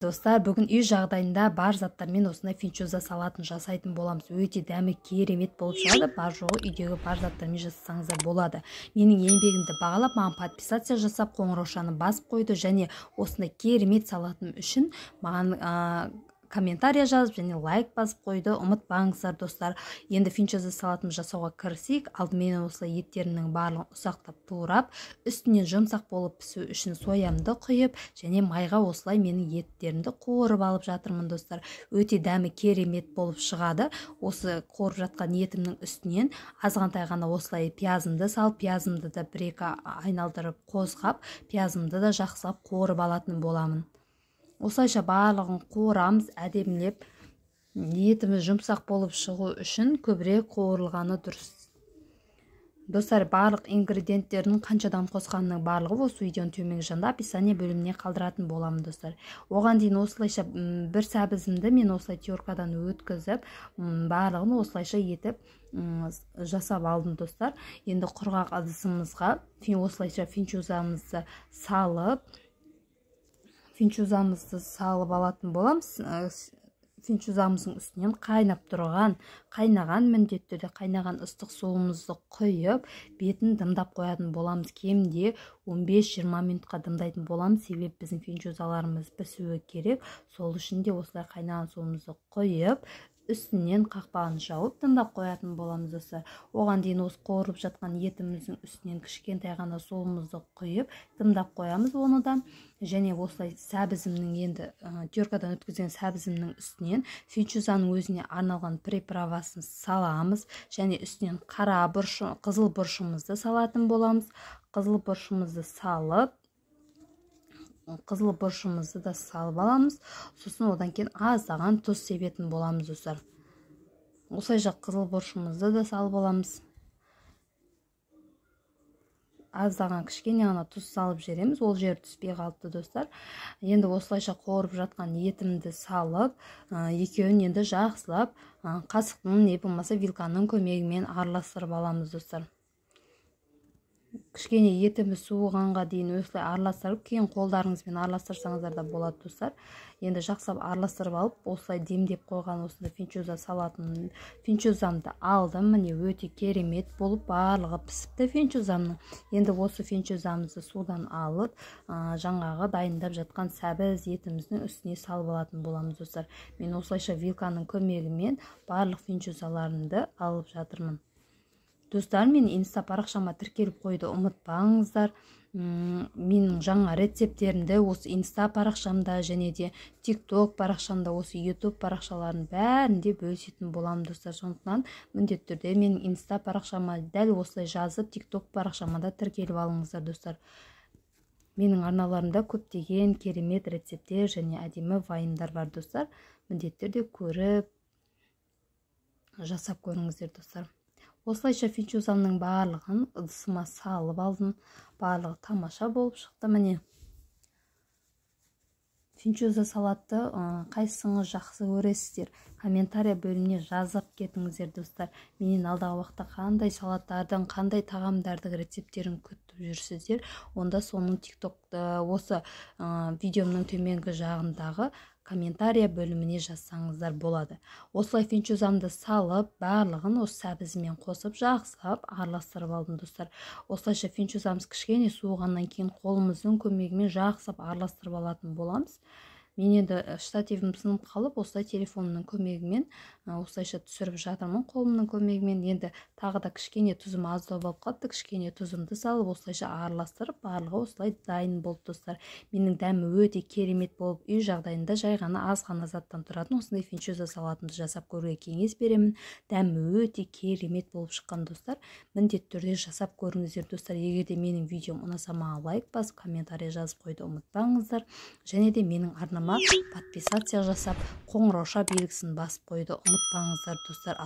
Достар, бүгін үй жағдайында бар заттармен осындай финчуза салатын жасайтын боламыз. Өте дәмі керемет болып шығады. Бар жоғы үйдегі бар заттармен жасасаңыздар болады. Менің еңбегімді бағалап, маған подписация жасап, қоңыраушаны басып қойды және осындай керемет салатым үшін маған комментария жазып және лайк басып қойды. Ұмытпаңыздар достар. Енді финчуза салатын жасауға кірісейік. Алдымен осылай еттерінің барлығын ұсақтап турап, үстінен жұмсақ болып пісу үшін соямды құйып, және майға осылай менің еттерімді қуырып алып жатырмын достар. Өте дәмі керемет болып шығады. Осы қуырып жатқан етімнің үстінен азғантай ғана осылай пиязымды салып, пиязымды да бір-екі айналдырып қозғап, пиязымды да жақсылап қуырып алатын боламын. Осылайша барлығын қуырамыз, әдемілеп. Етіміз жұмсақ болып шығу үшін көбірек қуырылғаны дұрыс. Достар, барлық ингредиенттердің қаншадан қосқанының барлығы осы видеоның төменгі жағында описание бөліміне қалдыратын боламын достар. Оған дейін осылайша бір сәбізімді мен осылай теркадан өткізіп, барлығын осылайша етіп жасап алдым достар. Енді құрғақ ыдысымызға осылайша финчузамызды салып алатын боламыз. Финчузамыздың үстінен қайнаған міндетті түрде қайнаған ыстық суымызды құйып, бетін дымдап қоятын боламыз. Кемінде 15-20 минутқа дымдайтын боламыз, себебі біздің финчузаларымыз пісуі керек. Сол үшін де осылай қайнаған суымызды құйып, үстінен қақпағын жауып дымдап қоятын боламыз достар. Оған дейін осы қуырып жатқан етіміздің үстінен кішкентай ғана суымызды құйып дымдап қоямыз оны да. Және осылай сәбізімнің енді теркадан өткізген сәбізімнің үстінен финчузаның өзіне арналған приправасын саламыз. Және үстінен қызыл бұршымызды салатын боламыз. Қызыл бұршымызды да салып аламыз. Сосын одан кейін аздаған тұз себетін боламыз достар. Осылайша қызыл бұршымызды да салып аламыз. Аздаған кішкене ғана тұз салып жібереміз. Ол жер түспей қалыпты достар. Енді осылайша қуырып жатқан етімді салып, екеуін енді жақсылап қасықтың не болмаса вилканың көмегімен араластырып аламыз достар. Кішкене етіміз суығанға дейін осылай араластырып, кейін қолдарыңызбен араластырсаңыздар да болады достар. Енді жақсылап араластырып алып, осылай демдеп қойған осындай финчуза салатын финчузамды алдым. Міне өте керемет болып барлығы пісіпті финчузамның. Енді осы финчузамызды судан алып, жаңағы дайындап жатқан сәбіз етіміздің үстіне салып алатын боламыз достар. Мен осылайша вилканың көмегімен барлық финчузаларымды алып жатырмын. Достар, мен инста парақшама тіркеліп қойды, ұмытпаңыздар. Менің жаңа рецептерімді осы инста парақшамда және де тикток парақшамда, осы ютуб парақшаларын бәрінде бөлісетін боламын достар. Сондықтан міндетті түрде менің инста парақшама дәл осылай жазып, тикток парақшамада тіркеліп алыңыздар достар. Менің арналарымда көптеген керемет рецептер және әдемі вайндар бар достар. Міндетті түрде көріп жасап көріңіздер достар. Осылайша финчузамның барлығын ыдысыма салып алдым. Барлығы тамаша болып шықты. Міне финчуза салатты қайсыңыз жақсы көресіздер? Комментария бөліміне жазып кетіңіздер достар. Менен алдағы уақытта қандай салаттардың, қандай тағамдардың рецептерін күтіп жүрсіздер, онда соның осы видеомның төменгі жағындағы комментария бөліміне жазсаңыздар болады. Осылай финчузамды салып, барлығын осы сәбізімен қосып жақсылап араластырып алдым достар. Осылайша финчузамыз кішкене суығаннан кейін қолымыздың көмегімен жақсылап араластырып алатын боламыз. Мен енді штативім сынып қалып, осылай телефонның көмегімен осылайша түсіріп жатырмын қолымның көмегімен. Енді тағы да кішкене тұзым аздау болып қалыпты, кішкене тұзымды салып, осылайша араластырып, барлығы осылай дайын болды достар. Менің дәмі өте керемет болып, үй жағдайында жай ғана аз ғана заттан тұратын осындай финчуза салатымды жасап көруге кеңес беремін. Дәмі өте керемет болып шыққан достар. Міндетті түрде жасап көріңіздер достар. Егер де менің видеом ұнаса, маған лайк басып, комментарий жазып қойды ұмытпаңыздар. Және де менің арнама подписация жасап, қоңырауша белгісін басып қойды ұмытпаңыздар достар.